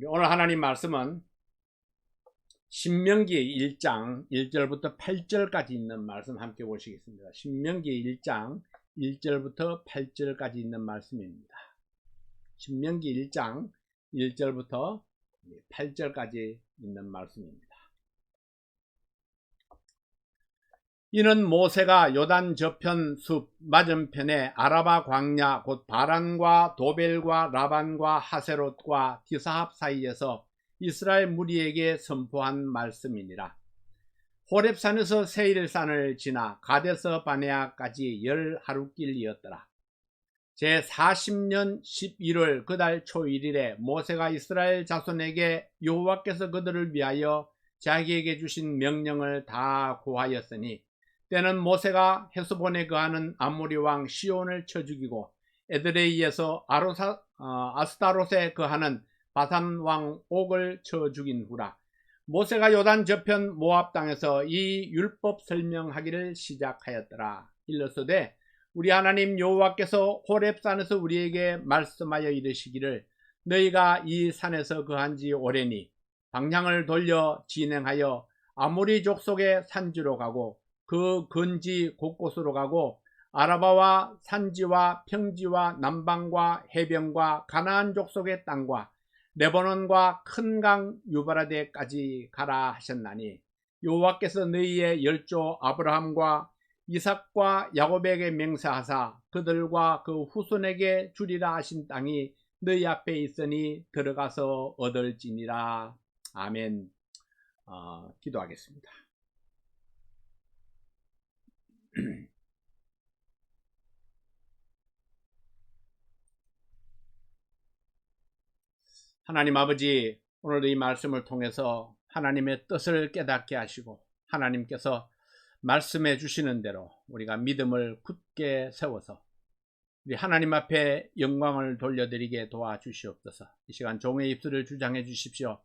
오늘 하나님 말씀은 신명기 1장 1절부터 8절까지 있는 말씀 함께 보시겠습니다. 신명기 1장 1절부터 8절까지 있는 말씀입니다. 신명기 1장 1절부터 8절까지 있는 말씀입니다. 이는 모세가 요단 저편 숲 맞은편에 아라바 광야 곧 바란과 도벨과 라반과 하세롯과 디사합 사이에서 이스라엘 무리에게 선포한 말씀이니라. 호렙산에서 세일산을 지나 가데스 바네아까지 10하루길이었더라. 제 40년 11월 그달 초1일에 모세가 이스라엘 자손에게 여호와께서 그들을 위하여 자기에게 주신 명령을 다 고하였으니 때는 모세가 헤스본에 거하는 아모리 왕 시온을 쳐 죽이고 에드레이에서 아스타롯에 거하는 바산 왕 옥을 쳐 죽인 후라. 모세가 요단 저편 모압 땅에서 이 율법 설명하기를 시작하였더라. 일러서되 우리 하나님 여호와께서 호렙산에서 우리에게 말씀하여 이르시기를 너희가 이 산에서 거한 지 오래니 방향을 돌려 진행하여 아모리 족속의 산지로 가고 그 근지 곳곳으로 가고 아라바와 산지와 평지와 남방과 해변과 가나안 족속의 땅과 레바논과 큰 강 유브라데까지 가라 하셨나니 여호와께서 너희의 열조 아브라함과 이삭과 야곱에게 맹세하사 그들과 그 후손에게 주리라 하신 땅이 너희 앞에 있으니 들어가서 얻을지니라. 아멘. 기도하겠습니다. 하나님 아버지, 오늘 이 말씀을 통해서 하나님의 뜻을 깨닫게 하시고 하나님께서 말씀해 주시는 대로 우리가 믿음을 굳게 세워서 우리 하나님 앞에 영광을 돌려드리게 도와주시옵소서. 이 시간 종의 입술을 주장해 주십시오.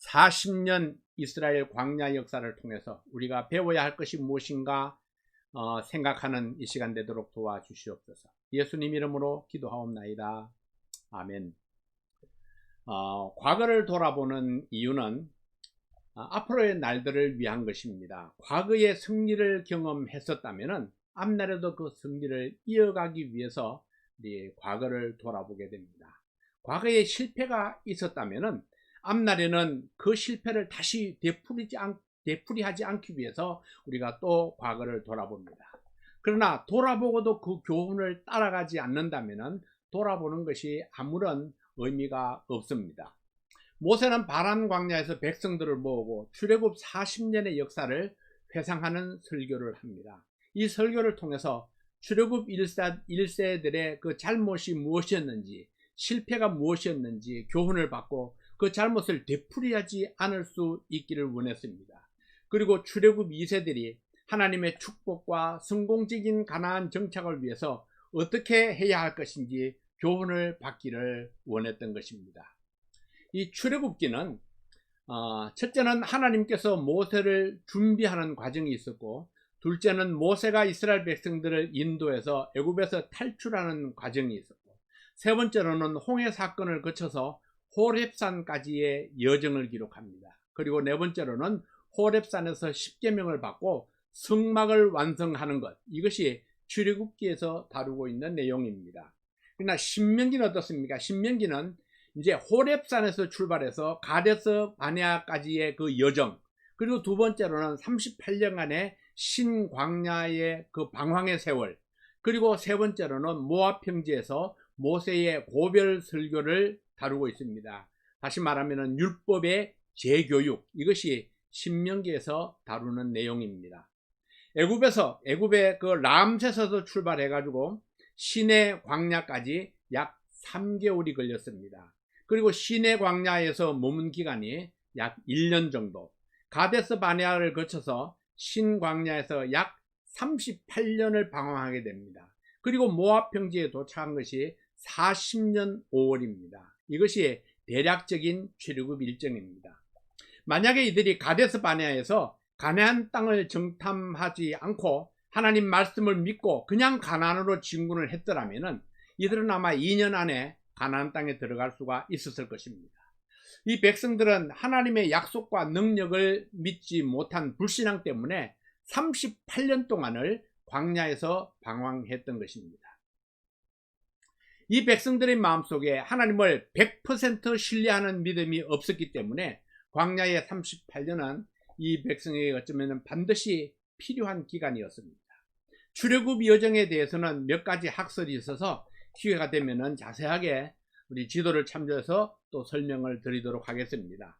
40년 이스라엘 광야 역사를 통해서 우리가 배워야 할 것이 무엇인가 생각하는 이 시간 되도록 도와주시옵소서. 예수님 이름으로 기도하옵나이다. 아멘. 과거를 돌아보는 이유는 앞으로의 날들을 위한 것입니다. 과거의 승리를 경험했었다면 앞날에도 그 승리를 이어가기 위해서 과거를 돌아보게 됩니다. 과거에 실패가 있었다면 앞날에는 그 실패를 다시 되풀이하지 않기 위해서 우리가 또 과거를 돌아봅니다. 그러나 돌아보고도 그 교훈을 따라가지 않는다면 돌아보는 것이 아무런 의미가 없습니다. 모세는 바란 광야에서 백성들을 모으고 출애굽 40년의 역사를 회상하는 설교를 합니다. 이 설교를 통해서 출애굽 1세들의 그 잘못이 무엇이었는지, 실패가 무엇이었는지 교훈을 받고 그 잘못을 되풀이하지 않을 수 있기를 원했습니다. 그리고 출애굽 2세들이 하나님의 축복과 성공적인 가나안 정착을 위해서 어떻게 해야 할 것인지 교훈을 받기를 원했던 것입니다. 이 출애굽기는 첫째는 하나님께서 모세를 준비하는 과정이 있었고, 둘째는 모세가 이스라엘 백성들을 인도해서 애굽에서 탈출하는 과정이 있었고, 세 번째로는 홍해 사건을 거쳐서 호렙산까지의 여정을 기록합니다. 그리고 네 번째로는 호렙산에서 십계명을 받고 성막을 완성하는 것, 이것이 출애굽기에서 다루고 있는 내용입니다. 그러나 신명기는 어떻습니까? 신명기는 이제 호렙산에서 출발해서 가데스 바네아까지의 그 여정, 그리고 두 번째로는 38년간의 신광야의 그 방황의 세월, 그리고 세 번째로는 모압 평지에서 모세의 고별 설교를 다루고 있습니다. 다시 말하면 율법의 재교육, 이것이 신명기에서 다루는 내용입니다. 애굽의 그 람세서도 출발해 가지고 시내 광야까지 약 3개월이 걸렸습니다. 그리고 시내 광야에서 머문 기간이 약 1년 정도, 가데스 바네아를 거쳐서 신광야에서 약 38년을 방황하게 됩니다. 그리고 모압 평지에 도착한 것이 40년 5월입니다. 이것이 대략적인 출애굽 일정입니다. 만약에 이들이 가데스 바네아에서 가나안 땅을 정탐하지 않고 하나님 말씀을 믿고 그냥 가나안으로 진군을 했더라면 이들은 아마 2년 안에 가나안 땅에 들어갈 수가 있었을 것입니다. 이 백성들은 하나님의 약속과 능력을 믿지 못한 불신앙 때문에 38년 동안을 광야에서 방황했던 것입니다. 이 백성들의 마음속에 하나님을 100% 신뢰하는 믿음이 없었기 때문에 광야의 38년은 이 백성에게 어쩌면 반드시 필요한 기간이었습니다. 출애굽 여정에 대해서는 몇 가지 학설이 있어서 기회가 되면 자세하게 우리 지도를 참조해서 또 설명을 드리도록 하겠습니다.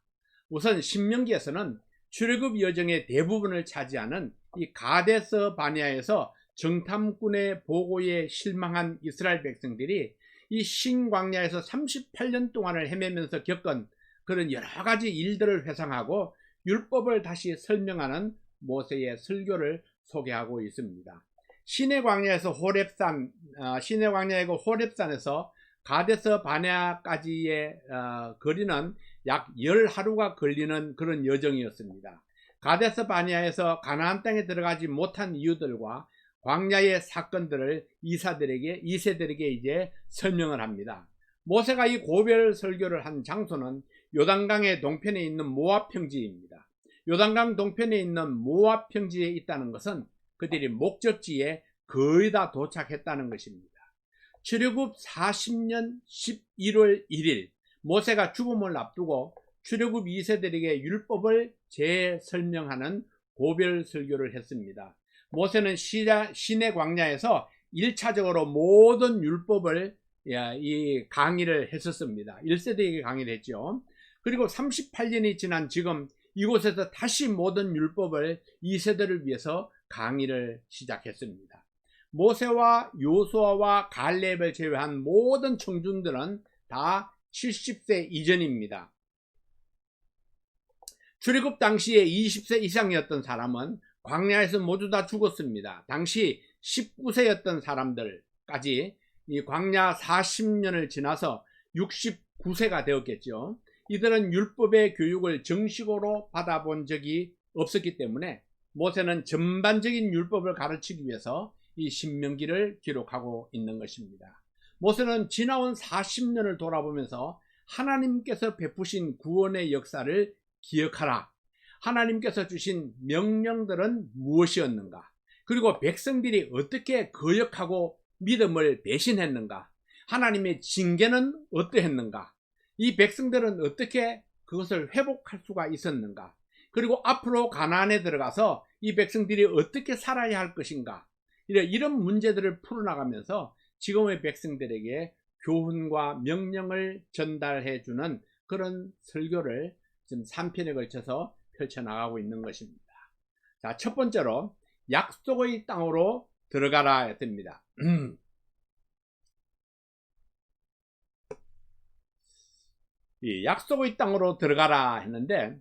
우선 신명기에서는 출애굽 여정의 대부분을 차지하는 이 가데스 바네아에서 정탐꾼의 보고에 실망한 이스라엘 백성들이 이 신광야에서 38년 동안을 헤매면서 겪은 그런 여러 가지 일들을 회상하고 율법을 다시 설명하는 모세의 설교를 소개하고 있습니다. 시내 광야에서 시내 광야이고 호렙산에서 가데스 바네아까지의 거리는 약 10하루가 걸리는 그런 여정이었습니다. 가데스 바네아에서 가나안 땅에 들어가지 못한 이유들과 광야의 사건들을 이세들에게 이제 설명을 합니다. 모세가 이 고별 설교를 한 장소는 요단강의 동편에 있는 모압 평지입니다. 요단강 동편에 있는 모압 평지에 있다는 것은 그들이 목적지에 거의 다 도착했다는 것입니다. 출애굽 40년 11월 1일 모세가 죽음을 앞두고 출애굽 2세들에게 율법을 재설명하는 고별 설교를 했습니다. 모세는 시내 광야에서 1차적으로 모든 율법을 강의를 했었습니다. 1세대에게 강의를 했죠. 그리고 38년이 지난 지금 이곳에서 다시 모든 율법을 2세대를 위해서 강의를 시작했습니다. 모세와 요수아와 갈렙을 제외한 모든 청중들은 다 70세 이전입니다. 출애굽 당시에 20세 이상이었던 사람은 광야에서 모두 다 죽었습니다. 당시 19세였던 사람들까지 이 광야 40년을 지나서 69세가 되었겠죠. 이들은 율법의 교육을 정식으로 받아본 적이 없었기 때문에 모세는 전반적인 율법을 가르치기 위해서 이 신명기를 기록하고 있는 것입니다. 모세는 지나온 40년을 돌아보면서 하나님께서 베푸신 구원의 역사를 기억하라. 하나님께서 주신 명령들은 무엇이었는가? 그리고 백성들이 어떻게 거역하고 믿음을 배신했는가? 하나님의 징계는 어떠했는가? 이 백성들은 어떻게 그것을 회복할 수가 있었는가? 그리고 앞으로 가나안에 들어가서 이 백성들이 어떻게 살아야 할 것인가? 이런 문제들을 풀어나가면서 지금의 백성들에게 교훈과 명령을 전달해 주는 그런 설교를 지금 3편에 걸쳐서 펼쳐나가고 있는 것입니다. 자, 첫 번째로 약속의 땅으로 들어가라 했습니다. 이 약속의 땅으로 들어가라 했는데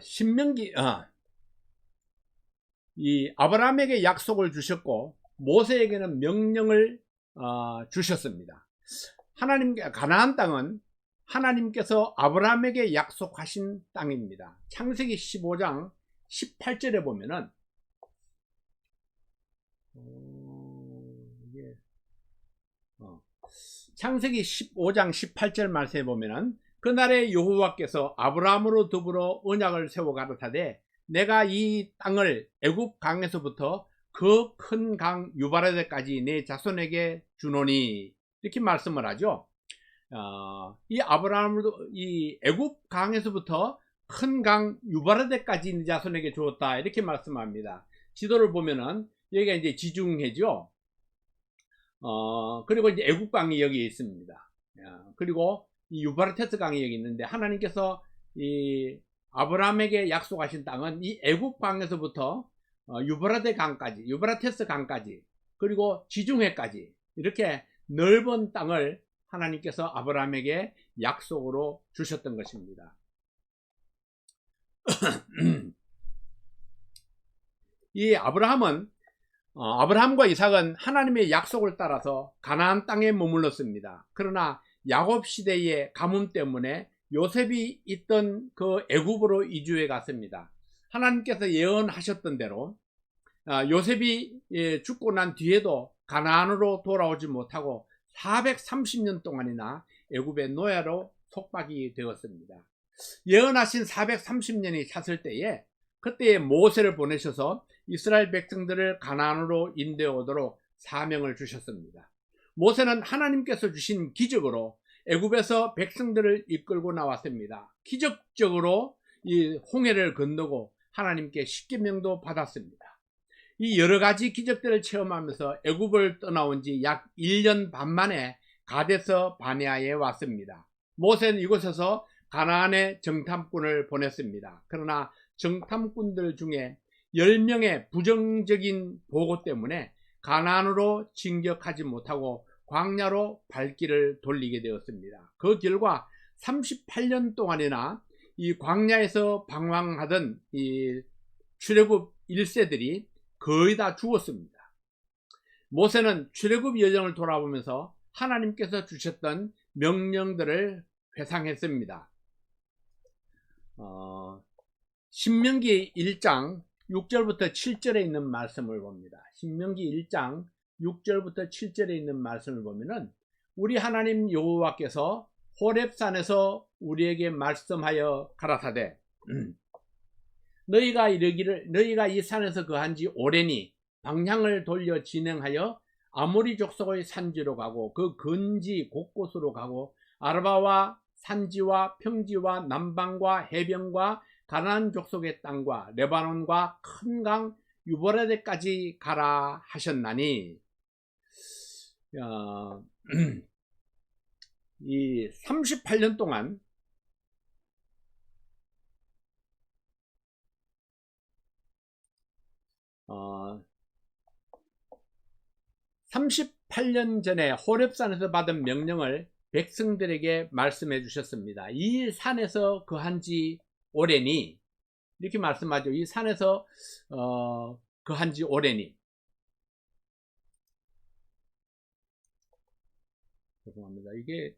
신명기 이 아브라함에게 약속을 주셨고 모세에게는 명령을 주셨습니다. 가나안 땅은 하나님께서 아브라함에게 약속하신 땅입니다. 창세기 15장 18절에 보면은 창세기 15장 18절 말씀에 보면은 그날에 여호와께서 아브라함으로 더불어 언약을 세워 가로사대 내가 이 땅을 애굽 강에서부터 그 큰 강 유바라데까지 내 자손에게 주노니 이렇게 말씀을 하죠. 이 아브라함으로 이 애굽 강에서부터 큰 강 유바라데까지 내 자손에게 주었다 이렇게 말씀합니다. 지도를 보면은 여기가 이제 지중해죠. 그리고 이제 애굽 강이 여기 있습니다. 그리고 이 유브라테스 강이 여기 있는데 하나님께서 이 아브라함에게 약속하신 땅은 이 애굽 강에서부터 유브라테스 강까지 그리고 지중해까지 이렇게 넓은 땅을 하나님께서 아브라함에게 약속으로 주셨던 것입니다. 이 아브라함과 이삭은 하나님의 약속을 따라서 가나안 땅에 머물렀습니다. 그러나 야곱 시대의 가뭄 때문에 요셉이 있던 그 애굽으로 이주해 갔습니다. 하나님께서 예언하셨던 대로 요셉이 죽고 난 뒤에도 가나안으로 돌아오지 못하고 430년 동안이나 애굽의 노예로 속박이 되었습니다. 예언하신 430년이 찼을 때에 그때에 모세를 보내셔서 이스라엘 백성들을 가나안으로 인도해 오도록 사명을 주셨습니다. 모세는 하나님께서 주신 기적으로 애굽에서 백성들을 이끌고 나왔습니다. 기적적으로 이 홍해를 건너고 하나님께 십계명도 받았습니다. 이 여러 가지 기적들을 체험하면서 애굽을 떠나온 지 약 1년 반 만에 가데스 바네아에 왔습니다. 모세는 이곳에서 가나안에 정탐꾼을 보냈습니다. 그러나 정탐꾼들 중에 10명의 부정적인 보고 때문에 가나안으로 진격하지 못하고 광야로 발길을 돌리게 되었습니다. 그 결과 38년 동안이나 이 광야에서 방황하던 이 출애굽 1세들이 거의 다 죽었습니다. 모세는 출애굽 여정을 돌아보면서 하나님께서 주셨던 명령들을 회상했습니다. 신명기 1장 6절부터 7절에 있는 말씀을 봅니다. 신명기 1장 6절부터 7절에 있는 말씀을 보면은 우리 하나님 여호와께서 호렙산에서 우리에게 말씀하여 가라사대 너희가 이르기를 너희가 이 산에서 거한지 오래니 방향을 돌려 진행하여 아모리 족속의 산지로 가고 그 근지 곳곳으로 가고 아르바와 산지와 평지와 남방과 해변과 가나안 족속의 땅과 레바논과 큰 강 유브라데까지 가라 하셨나니 이 38년 동안 38년 전에 호렙산에서 받은 명령을 백성들에게 말씀해 주셨습니다. 이 산에서 거한 지 오래니 이렇게 말씀하죠. 이 산에서 거한 지 오래니 죄송합니다. 이게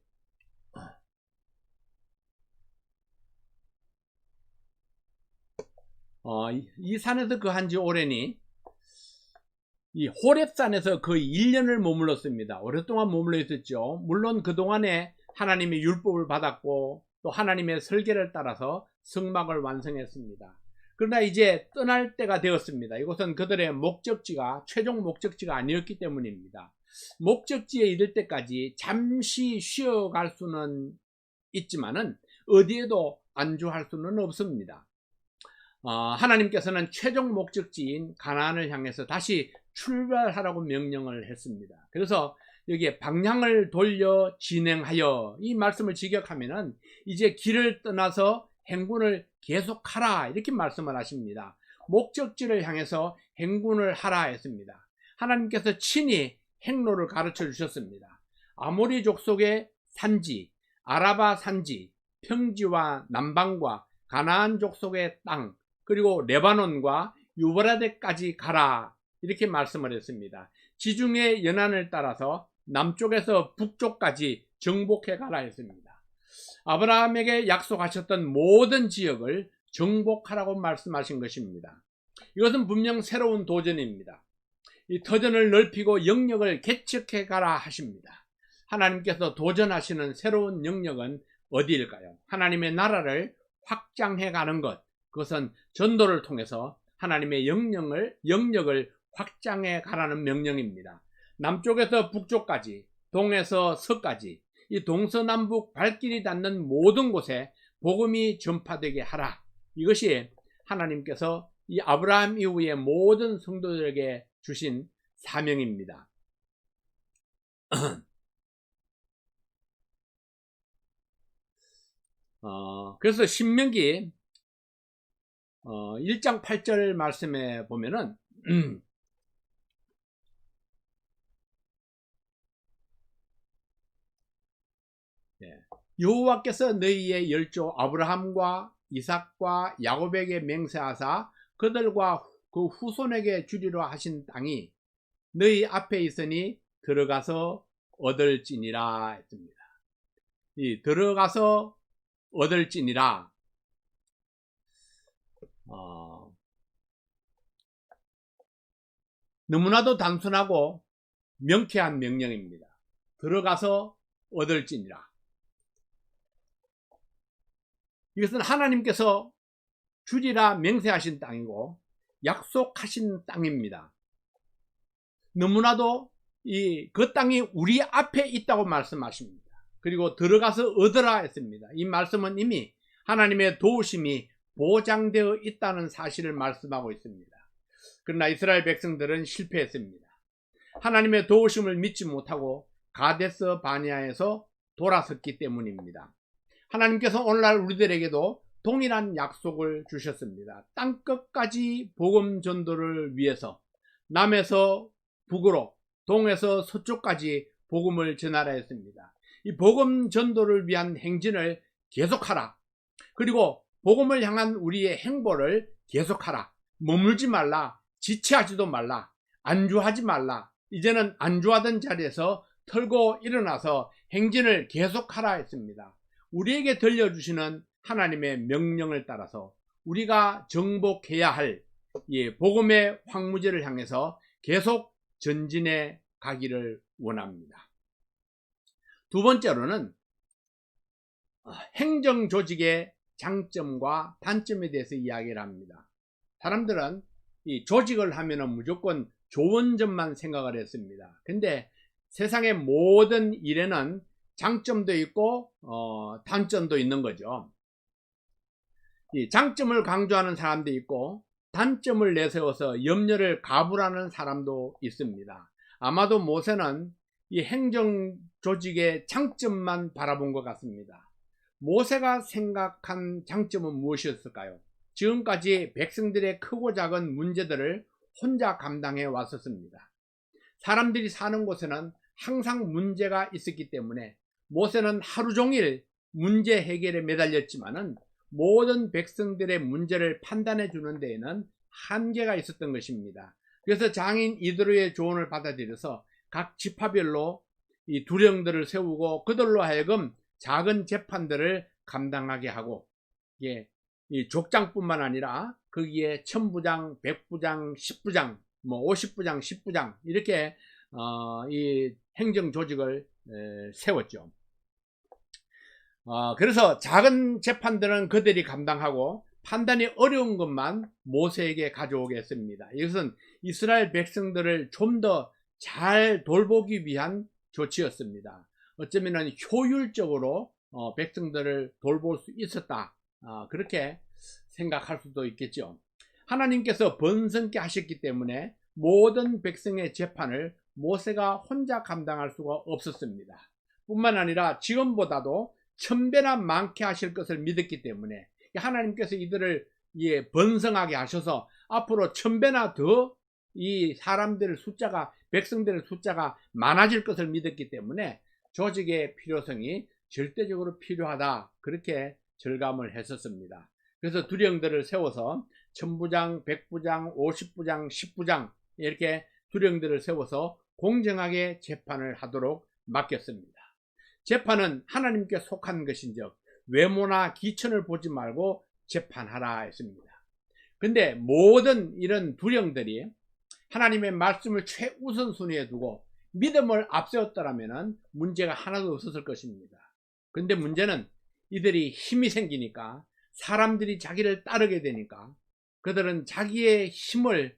이 산에서 거한 지 오래니 이 호렙산에서 거의 1년을 머물렀습니다. 오랫동안 머물러 있었죠. 물론 그동안에 하나님의 율법을 받았고 또 하나님의 설계를 따라서 성막을 완성했습니다. 그러나 이제 떠날 때가 되었습니다. 이곳은 그들의 목적지가 최종 목적지가 아니었기 때문입니다. 목적지에 이를 때까지 잠시 쉬어갈 수는 있지만은 어디에도 안주할 수는 없습니다. 하나님께서는 최종 목적지인 가나안을 향해서 다시 출발하라고 명령을 했습니다. 그래서 여기에 방향을 돌려 진행하여 이 말씀을 직역하면은 이제 길을 떠나서 행군을 계속하라 이렇게 말씀을 하십니다. 목적지를 향해서 행군을 하라 했습니다. 하나님께서 친히 행로를 가르쳐 주셨습니다. 아모리 족속의 산지, 아라바 산지, 평지와 남방과 가나안 족속의 땅 그리고 레바논과 유브라데까지 가라 이렇게 말씀을 했습니다. 지중해 연안을 따라서 남쪽에서 북쪽까지 정복해 가라 했습니다. 아브라함에게 약속하셨던 모든 지역을 정복하라고 말씀하신 것입니다. 이것은 분명 새로운 도전입니다. 이 터전을 넓히고 영역을 개척해 가라 하십니다. 하나님께서 도전하시는 새로운 영역은 어디일까요? 하나님의 나라를 확장해 가는 것, 그것은 전도를 통해서 하나님의 영역을 확장해 가라는 명령입니다. 남쪽에서 북쪽까지, 동에서 서까지 이 동서남북 발길이 닿는 모든 곳에 복음이 전파되게 하라. 이것이 하나님께서 이 아브라함 이후의 모든 성도들에게 주신 사명입니다. 그래서 신명기 1장 8절 말씀에 보면은 여호와께서 너희의 열조 아브라함과 이삭과 야곱에게 맹세하사 그들과 그 후손에게 주리로 하신 땅이 너희 앞에 있으니 들어가서 얻을지니라 했습니다. 이 들어가서 얻을지니라 너무나도 단순하고 명쾌한 명령입니다. 들어가서 얻을지니라. 이것은 하나님께서 주리라 맹세하신 땅이고 약속하신 땅입니다. 너무나도 그 땅이 우리 앞에 있다고 말씀하십니다. 그리고 들어가서 얻으라 했습니다. 이 말씀은 이미 하나님의 도우심이 보장되어 있다는 사실을 말씀하고 있습니다. 그러나 이스라엘 백성들은 실패했습니다. 하나님의 도우심을 믿지 못하고 가데스 바네아에서 돌아섰기 때문입니다. 하나님께서 오늘날 우리들에게도 동일한 약속을 주셨습니다. 땅끝까지 복음 전도를 위해서 남에서 북으로, 동에서 서쪽까지 복음을 전하라 했습니다. 이 복음 전도를 위한 행진을 계속하라. 그리고 복음을 향한 우리의 행보를 계속하라. 머물지 말라. 지체하지도 말라. 안주하지 말라. 이제는 안주하던 자리에서 털고 일어나서 행진을 계속하라 했습니다. 우리에게 들려주시는 하나님의 명령을 따라서 우리가 정복해야 할 복음의 황무지를 향해서 계속 전진해 가기를 원합니다. 두 번째로는 행정조직의 장점과 단점에 대해서 이야기를 합니다. 사람들은 이 조직을 하면 무조건 좋은 점만 생각을 했습니다. 근데 세상의 모든 일에는 장점도 있고 단점도 있는 거죠. 이 장점을 강조하는 사람도 있고 단점을 내세워서 염려를 가불하는 사람도 있습니다. 아마도 모세는 이 행정 조직의 장점만 바라본 것 같습니다. 모세가 생각한 장점은 무엇이었을까요? 지금까지 백성들의 크고 작은 문제들을 혼자 감당해 왔었습니다. 사람들이 사는 곳에는 항상 문제가 있었기 때문에 모세는 하루 종일 문제 해결에 매달렸지만은 모든 백성들의 문제를 판단해 주는 데에는 한계가 있었던 것입니다. 그래서 장인 이드로의 조언을 받아들여서 각 지파별로 이 두령들을 세우고 그들로 하여금 작은 재판들을 감당하게 하고, 이 족장뿐만 아니라 거기에 천부장, 백부장, 십부장, 50부장, 10부장 이렇게 이 행정 조직을 세웠죠. 그래서 작은 재판들은 그들이 감당하고 판단이 어려운 것만 모세에게 가져오게 했습니다. 이것은 이스라엘 백성들을 좀 더 잘 돌보기 위한 조치였습니다. 어쩌면 효율적으로 백성들을 돌볼 수 있었다, 그렇게 생각할 수도 있겠죠. 하나님께서 번성케 하셨기 때문에 모든 백성의 재판을 모세가 혼자 감당할 수가 없었습니다. 뿐만 아니라 지금보다도 1000배나 많게 하실 것을 믿었기 때문에 하나님께서 이들을 번성하게 하셔서 앞으로 1000배나 더 이 사람들의 숫자가, 백성들의 숫자가 많아질 것을 믿었기 때문에 조직의 필요성이 절대적으로 필요하다, 그렇게 절감을 했었습니다. 그래서 두령들을 세워서 천부장, 백부장, 50부장, 10부장 이렇게 두령들을 세워서 공정하게 재판을 하도록 맡겼습니다. 재판은 하나님께 속한 것인즉 외모나 기천을 보지 말고 재판하라 했습니다. 근데 모든 이런 두령들이 하나님의 말씀을 최우선순위에 두고 믿음을 앞세웠더라면 문제가 하나도 없었을 것입니다. 근데 문제는 이들이 힘이 생기니까, 사람들이 자기를 따르게 되니까 그들은 자기의 힘을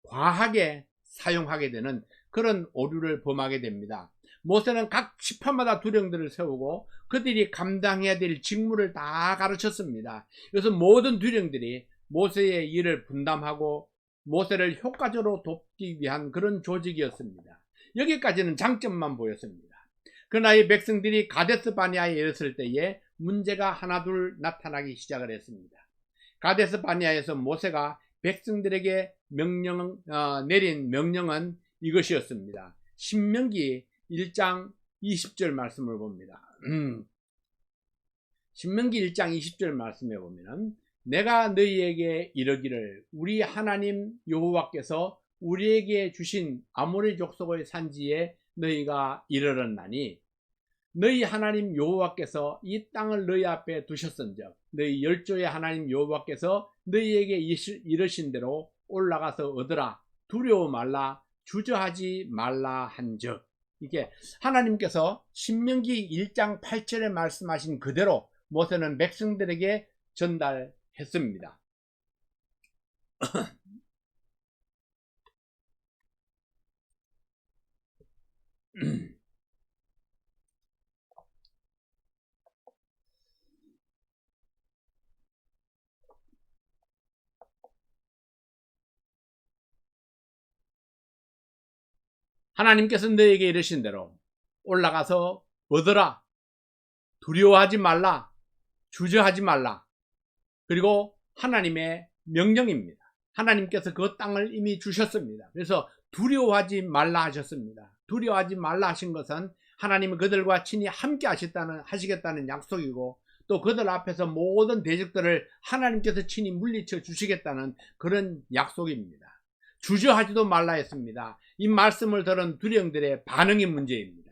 과하게 사용하게 되는 그런 오류를 범하게 됩니다. 모세는 각 지파마다 두령들을 세우고 그들이 감당해야 될 직무를 다 가르쳤습니다. 그래서 모든 두령들이 모세의 일을 분담하고 모세를 효과적으로 돕기 위한 그런 조직이었습니다. 여기까지는 장점만 보였습니다. 그러나 이 백성들이 가데스 바네아에 이르렀을 때에 문제가 하나둘 나타나기 시작을 했습니다. 가데스 바네아에서 모세가 백성들에게 내린 명령은 이것이었습니다. 신명기 1장 20절 말씀을 봅니다. 신명기 1장 20절 말씀에 보면 내가 너희에게 이르기를 우리 하나님 여호와께서 우리에게 주신 아모리 족속의 산지에 너희가 이르렀나니 너희 하나님 여호와께서 이 땅을 너희 앞에 두셨은즉 너희 열조의 하나님 여호와께서 너희에게 이르신 대로 올라가서 얻으라. 두려워 말라. 주저하지 말라 한즉, 이게 하나님께서 신명기 1장 8절에 말씀하신 그대로 모세는 백성들에게 전달했습니다. 하나님께서 너에게 이르신 대로 올라가서 얻어라, 두려워하지 말라, 주저하지 말라. 그리고 하나님의 명령입니다. 하나님께서 그 땅을 이미 주셨습니다. 그래서 두려워하지 말라 하셨습니다. 두려워하지 말라 하신 것은 하나님은 그들과 친히 함께 하시겠다는 약속이고, 또 그들 앞에서 모든 대적들을 하나님께서 친히 물리쳐 주시겠다는 그런 약속입니다. 주저하지도 말라 했습니다. 이 말씀을 들은 두령들의 반응이 문제입니다.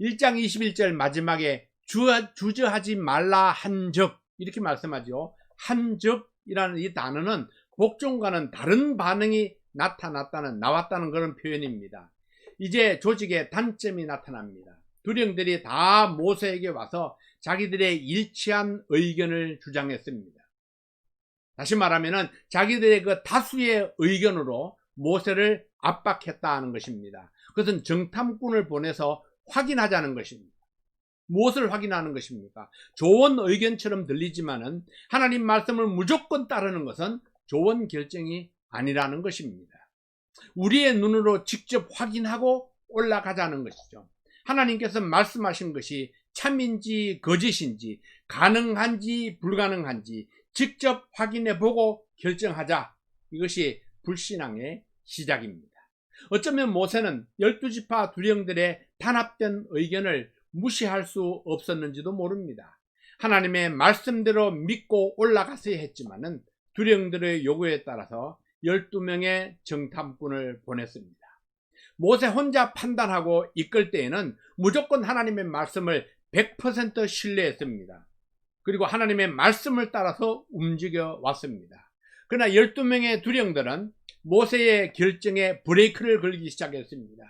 1장 21절 마지막에 주저하지 말라 한즉, 이렇게 말씀하죠. 한즉이라는 이 단어는 복종과는 다른 반응이 나왔다는 그런 표현입니다. 이제 조직에 단점이 나타납니다. 두령들이 다 모세에게 와서 자기들의 일치한 의견을 주장했습니다. 다시 말하면 자기들의 그 다수의 의견으로 모세를 압박했다는 것입니다. 그것은 정탐꾼을 보내서 확인하자는 것입니다. 무엇을 확인하는 것입니까? 좋은 의견처럼 들리지만은 하나님 말씀을 무조건 따르는 것은 좋은 결정이 아니라는 것입니다. 우리의 눈으로 직접 확인하고 올라가자는 것이죠. 하나님께서 말씀하신 것이 참인지 거짓인지, 가능한지 불가능한지 직접 확인해 보고 결정하자. 이것이 불신앙의 시작입니다. 어쩌면 모세는 12지파 두령들의 단합된 의견을 무시할 수 없었는지도 모릅니다. 하나님의 말씀대로 믿고 올라갔어야 했지만은 두령들의 요구에 따라서 12명의 정탐꾼을 보냈습니다. 모세 혼자 판단하고 이끌 때에는 무조건 하나님의 말씀을 100% 신뢰했습니다. 그리고 하나님의 말씀을 따라서 움직여 왔습니다. 그러나 12명의 두령들은 모세의 결정에 브레이크를 걸기 시작했습니다.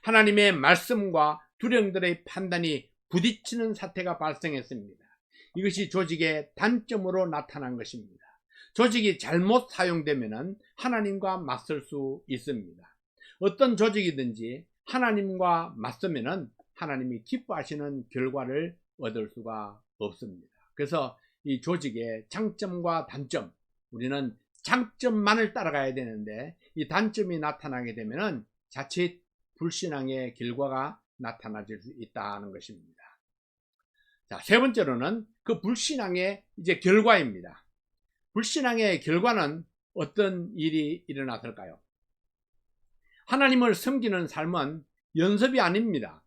하나님의 말씀과 두령들의 판단이 부딪히는 사태가 발생했습니다. 이것이 조직의 단점으로 나타난 것입니다. 조직이 잘못 사용되면 하나님과 맞설 수 있습니다. 어떤 조직이든지 하나님과 맞서면 하나님이 기뻐하시는 결과를 얻을 수가 없습니다. 그래서 이 조직의 장점과 단점, 우리는 장점만을 따라가야 되는데 이 단점이 나타나게 되면 자칫 불신앙의 결과가 나타나질 수 있다는 것입니다. 자, 세 번째로는 그 불신앙의 이제 결과입니다. 불신앙의 결과는 어떤 일이 일어났을까요? 하나님을 섬기는 삶은 연습이 아닙니다.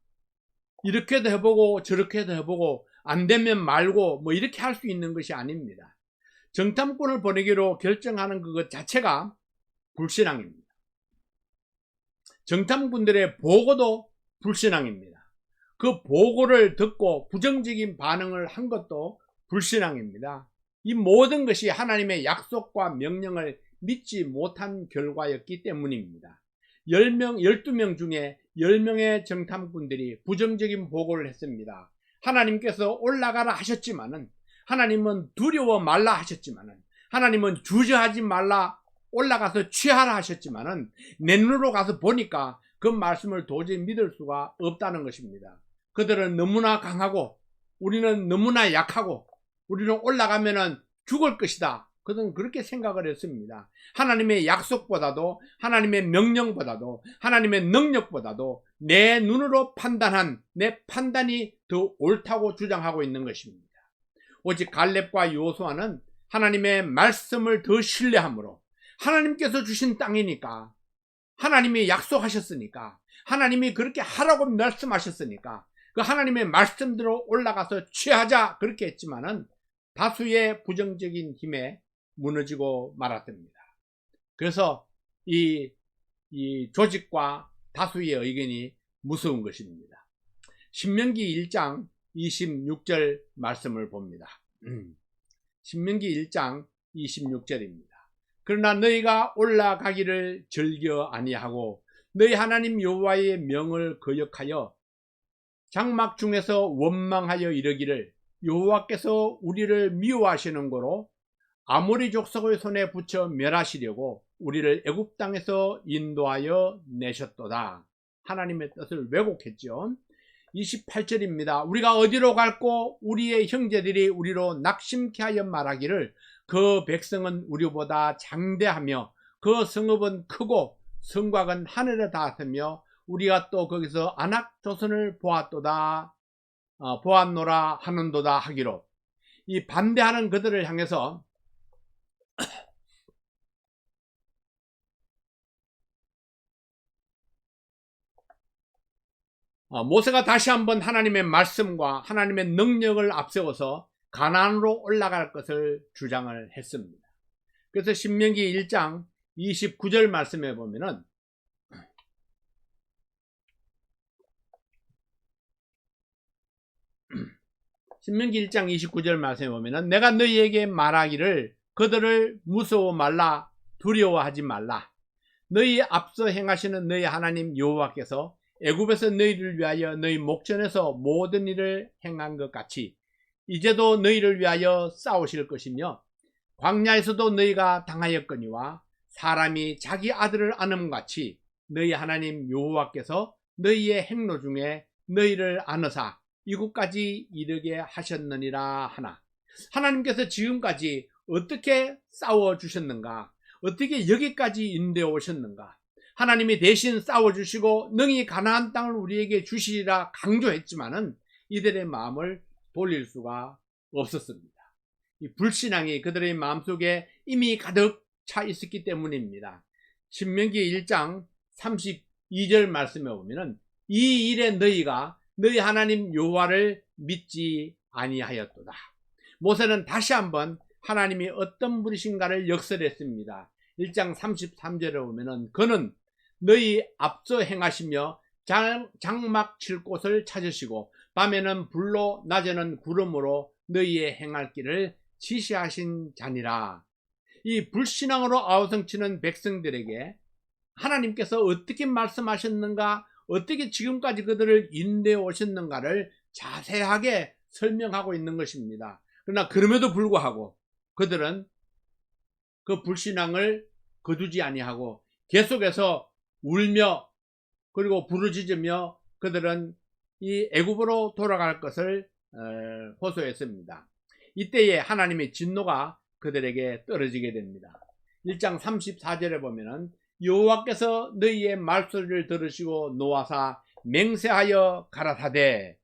이렇게도 해보고 저렇게도 해보고 안 되면 말고 뭐 이렇게 할 수 있는 것이 아닙니다. 정탐꾼을 보내기로 결정하는 그것 자체가 불신앙입니다. 정탐꾼들의 보고도 불신앙입니다. 그 보고를 듣고 부정적인 반응을 한 것도 불신앙입니다. 이 모든 것이 하나님의 약속과 명령을 믿지 못한 결과였기 때문입니다. 12명 중에 10명의 정탐꾼들이 부정적인 보고를 했습니다. 하나님께서 올라가라 하셨지만은, 하나님은 두려워 말라 하셨지만은, 하나님은 주저하지 말라 올라가서 취하라 하셨지만은 내 눈으로 가서 보니까 그 말씀을 도저히 믿을 수가 없다는 것입니다. 그들은 너무나 강하고 우리는 너무나 약하고 우리는 올라가면은 죽을 것이다. 그들은 그렇게 생각을 했습니다. 하나님의 약속보다도, 하나님의 명령보다도, 하나님의 능력보다도 내 눈으로 판단한 내 판단이 더 옳다고 주장하고 있는 것입니다. 오직 갈렙과 여호수아는 하나님의 말씀을 더 신뢰함으로, 하나님께서 주신 땅이니까, 하나님이 약속하셨으니까, 하나님이 그렇게 하라고 말씀하셨으니까 그 하나님의 말씀대로 올라가서 취하자 그렇게 했지만은 다수의 부정적인 힘에 무너지고 말았습니다. 그래서 이 조직과 다수의 의견이 무서운 것입니다. 신명기 1장 26절 말씀을 봅니다. 신명기 1장 26절입니다. 그러나 너희가 올라가기를 즐겨 아니하고 너희 하나님 여호와의 명을 거역하여 장막 중에서 원망하여 이르기를 여호와께서 우리를 미워하시는 거로 아모리 족속의 손에 붙여 멸하시려고 우리를 애굽 땅에서 인도하여 내셨도다. 하나님의 뜻을 왜곡했죠. 28절입니다. 우리가 어디로 갈고 우리의 형제들이 우리로 낙심케 하여 말하기를 그 백성은 우리보다 장대하며 그 성읍은 크고 성곽은 하늘에 닿았으며 우리가 또 거기서 안악 조선을 보았도다 보았노라 하는도다 하기로, 이 반대하는 그들을 향해서 모세가 다시 한번 하나님의 말씀과 하나님의 능력을 앞세워서 가나안으로 올라갈 것을 주장을 했습니다. 그래서 신명기 1장 29절 말씀에 보면은 신명기 1장 29절 말씀에 보면은 내가 너희에게 말하기를 그들을 무서워 말라 두려워하지 말라. 너희 앞서 행하시는 너희 하나님 여호와께서 애굽에서 너희를 위하여 너희 목전에서 모든 일을 행한 것 같이 이제도 너희를 위하여 싸우실 것이며 광야에서도 너희가 당하였거니와 사람이 자기 아들을 안음 같이 너희 하나님 여호와께서 너희의 행로 중에 너희를 안으사 이곳까지 이르게 하셨느니라 하나. 하나님께서 지금까지 어떻게 싸워주셨는가, 어떻게 여기까지 인도해 오셨는가, 하나님이 대신 싸워주시고 능히 가나안 땅을 우리에게 주시리라 강조했지만은 이들의 마음을 돌릴 수가 없었습니다. 이 불신앙이 그들의 마음속에 이미 가득 차 있었기 때문입니다. 신명기 1장 32절 말씀에 보면은 이 일에 너희가 너희 하나님 여호와를 믿지 아니하였도다. 모세는 다시 한번 하나님이 어떤 분이신가를 역설했습니다. 1장 33절에 보면은 그는 너희 앞서 행하시며 장막 칠 곳을 찾으시고 밤에는 불로 낮에는 구름으로 너희의 행할 길을 지시하신 자니라. 이 불신앙으로 아우성치는 백성들에게 하나님께서 어떻게 말씀하셨는가, 어떻게 지금까지 그들을 인도해 오셨는가를 자세하게 설명하고 있는 것입니다. 그러나 그럼에도 불구하고 그들은 그 불신앙을 거두지 아니하고 계속해서 울며 그리고 부르짖으며 그들은 이 애굽으로 돌아갈 것을 호소했습니다. 이때에 하나님의 진노가 그들에게 떨어지게 됩니다. 1장 34절에 보면은 여호와께서 너희의 말소리를 들으시고 노하사 맹세하여 가라사대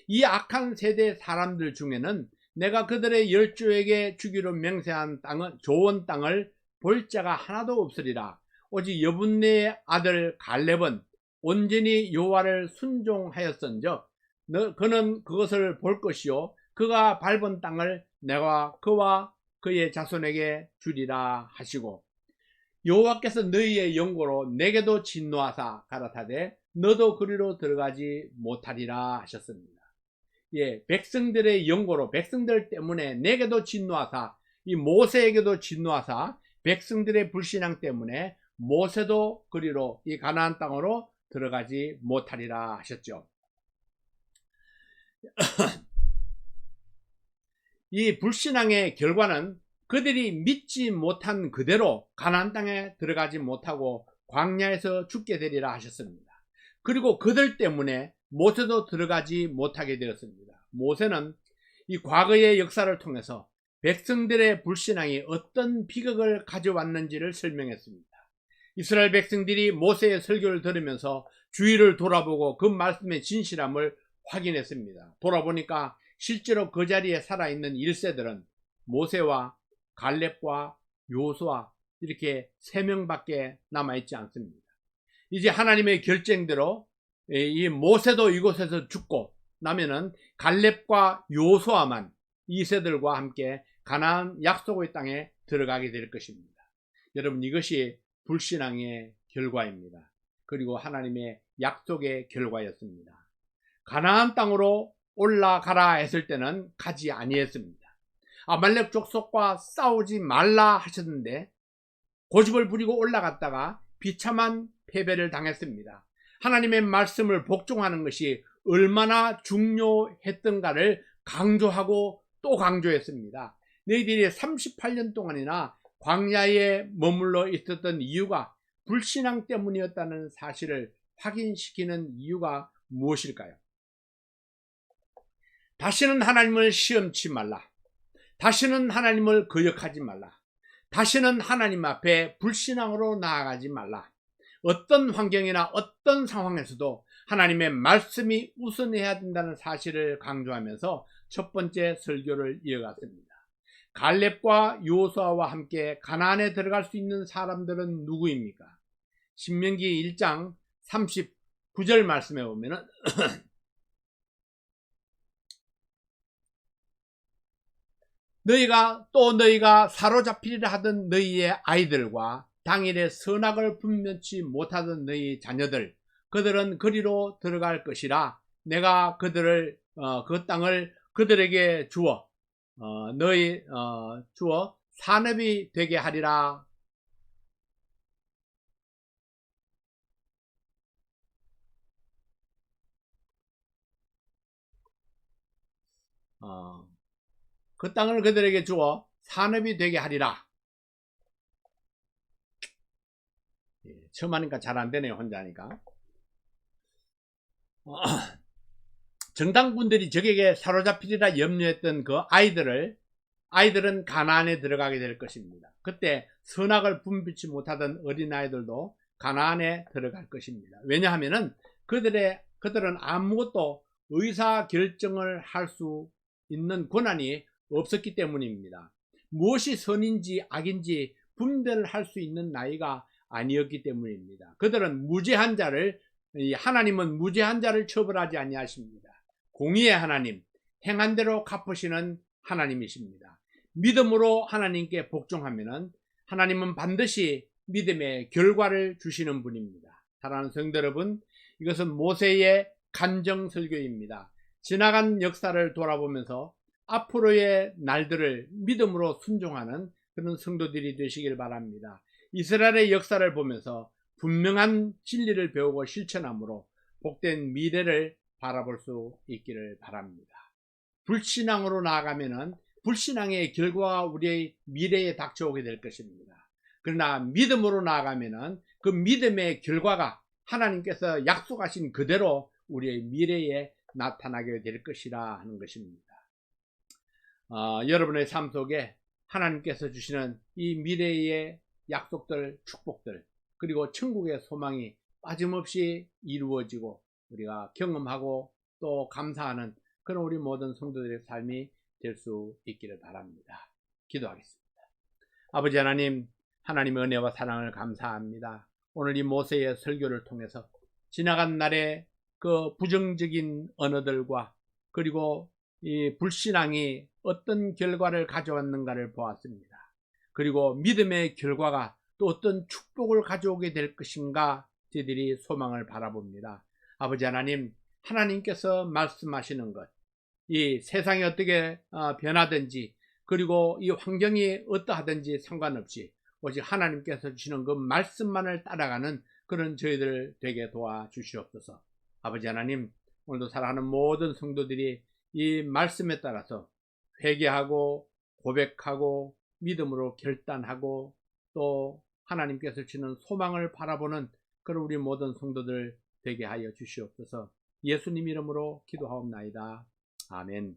이 악한 세대 사람들 중에는 내가 그들의 열조에게 주기로 맹세한 땅은 좋은 땅을 볼 자가 하나도 없으리라. 오직 여분네의 아들 갈렙은 온전히 여호와를 순종하였은즉 그는 그것을 볼 것이요 그가 밟은 땅을 내가 그와 그의 자손에게 주리라 하시고, 여호와께서 너희의 영고로 내게도 진노하사 가라사대 너도 그리로 들어가지 못하리라 하셨습니다. 예, 백성들의 영고로 백성들 때문에 내게도 진노하사, 이 모세에게도 진노하사 백성들의 불신앙 때문에 모세도 그리로 이 가나안 땅으로 들어가지 못하리라 하셨죠. 이 불신앙의 결과는 그들이 믿지 못한 그대로 가나안 땅에 들어가지 못하고 광야에서 죽게 되리라 하셨습니다. 그리고 그들 때문에 모세도 들어가지 못하게 되었습니다. 모세는 이 과거의 역사를 통해서 백성들의 불신앙이 어떤 비극을 가져왔는지를 설명했습니다. 이스라엘 백성들이 모세의 설교를 들으면서 주위를 돌아보고 그 말씀의 진실함을 확인했습니다. 돌아보니까 실제로 그 자리에 살아있는 1세들은 모세와 갈렙과 요수아 이렇게 3명밖에 남아있지 않습니다. 이제 하나님의 결정대로 이 모세도 이곳에서 죽고 나면은 갈렙과 요수아만 2세들과 함께 가나안 약속의 땅에 들어가게 될 것입니다. 여러분, 이것이 불신앙의 결과입니다. 그리고 하나님의 약속의 결과였습니다. 가나안 땅으로 올라가라 했을 때는 가지 아니했습니다. 아말렉 족속과 싸우지 말라 하셨는데 고집을 부리고 올라갔다가 비참한 패배를 당했습니다. 하나님의 말씀을 복종하는 것이 얼마나 중요했던가를 강조하고 또 강조했습니다. 너희들이 38년 동안이나 광야에 머물러 있었던 이유가 불신앙 때문이었다는 사실을 확인시키는 이유가 무엇일까요? 다시는 하나님을 시험치 말라. 다시는 하나님을 거역하지 말라. 다시는 하나님 앞에 불신앙으로 나아가지 말라. 어떤 환경이나 어떤 상황에서도 하나님의 말씀이 우선해야 된다는 사실을 강조하면서 첫 번째 설교를 이어갔습니다. 갈렙과 여호수아와 함께 가나안에 들어갈 수 있는 사람들은 누구입니까? 신명기 1장 39절 말씀에 보면은 너희가 사로잡히리라 하던 너희의 아이들과 당일에 선악을 분별치 못하던 너희 자녀들, 그들은 그리로 들어갈 것이라. 내가 그 땅을 그들에게 주어 산업이 되게 하리라. 그 땅을 그들에게 주어 산업이 되게 하리라. 처음 하니까 잘 안 되네요, 혼자 하니까. 정당군들이 적에게 사로잡히리라 염려했던 그 아이들은 가나안에 들어가게 될 것입니다. 그때 선악을 분별치 못하던 어린아이들도 가나안에 들어갈 것입니다. 왜냐하면은 그들은 아무것도 의사결정을 할 수 있는 권한이 없었기 때문입니다. 무엇이 선인지 악인지 분별할 수 있는 나이가 아니었기 때문입니다. 그들은 하나님은 무죄한 자를 처벌하지 아니하십니다. 공의의 하나님, 행한 대로 갚으시는 하나님이십니다. 믿음으로 하나님께 복종하면은 하나님은 반드시 믿음의 결과를 주시는 분입니다. 사랑하는 성도 여러분, 이것은 모세의 간정 설교입니다. 지나간 역사를 돌아보면서 앞으로의 날들을 믿음으로 순종하는 그런 성도들이 되시길 바랍니다. 이스라엘의 역사를 보면서 분명한 진리를 배우고 실천함으로 복된 미래를 바라볼 수 있기를 바랍니다. 불신앙으로 나아가면은 불신앙의 결과가 우리의 미래에 닥쳐오게 될 것입니다. 그러나 믿음으로 나아가면은 그 믿음의 결과가 하나님께서 약속하신 그대로 우리의 미래에 나타나게 될 것이라 하는 것입니다. 여러분의 삶 속에 하나님께서 주시는 이 미래의 약속들, 축복들, 그리고 천국의 소망이 빠짐없이 이루어지고 우리가 경험하고 또 감사하는 그런 우리 모든 성도들의 삶이 될 수 있기를 바랍니다. 기도하겠습니다. 아버지 하나님, 하나님의 은혜와 사랑을 감사합니다. 오늘 이 모세의 설교를 통해서 지나간 날의 그 부정적인 언어들과 그리고 이 불신앙이 어떤 결과를 가져왔는가를 보았습니다. 그리고 믿음의 결과가 또 어떤 축복을 가져오게 될 것인가 저희들이 소망을 바라봅니다. 아버지 하나님, 하나님께서 말씀하시는 것, 이 세상이 어떻게 변하든지 그리고 이 환경이 어떠하든지 상관없이 오직 하나님께서 주시는 그 말씀만을 따라가는 그런 저희들 되게 도와주시옵소서. 아버지 하나님, 오늘도 사랑하는 모든 성도들이 이 말씀에 따라서 회개하고 고백하고 믿음으로 결단하고 또 하나님께서 주시는 소망을 바라보는 그런 우리 모든 성도들 되게 하여 주시옵소서. 예수님 이름으로 기도하옵나이다. 아멘.